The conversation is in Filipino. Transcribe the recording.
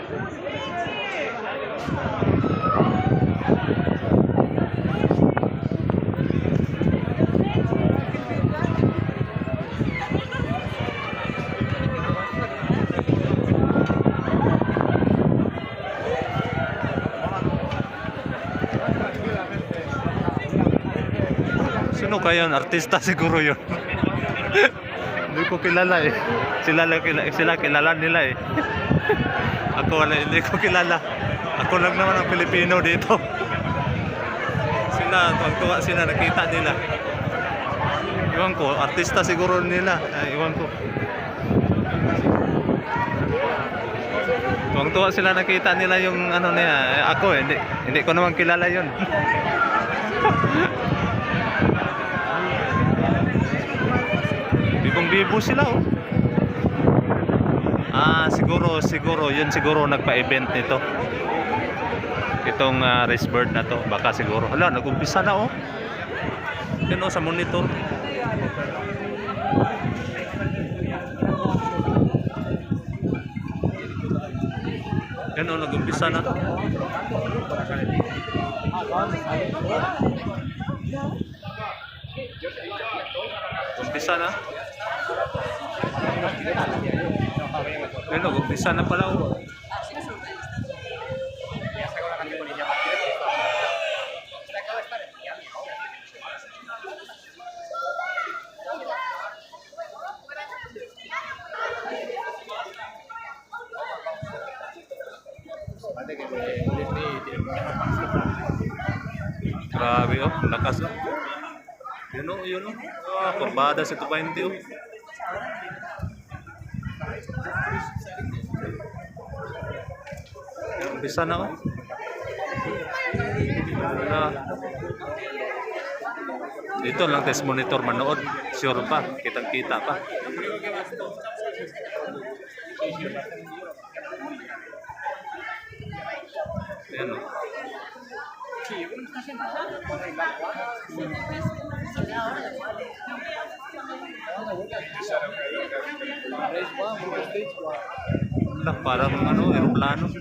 Sino kaya yun? Artista siguro yun. Hindi ko kilala eh. Sila kilala nila eh. Ako wala, hindi ko kilala. Ako lang naman ang Pilipino dito. Sila, tuwag-tuwa sila, nakita nila. Iwan ko, artista siguro nila. Iwan ko. Tuwag-tuwa sila, nakita nila yung ano niya. Ako eh, hindi ko naman kilala yun. Bibong-bibo sila oh. Siguro yun siguro nagpa-event nito. Itong race bird na to, baka siguro. Hala, nag-umpisa na oh. Yan oh, sa monitor. Yan oh, nag-umpisa na. Umpisa na. Ano, umpisa na pala oh. Grabe oh, lakas oh. Yun oh, yun oh. Ah, kurbada si 220 oh. Umpisa na oh. Dito lang test monitor manood. Sure pa, kitang-kita pa. Ayan oh. Lah, parang ano, aeroplano.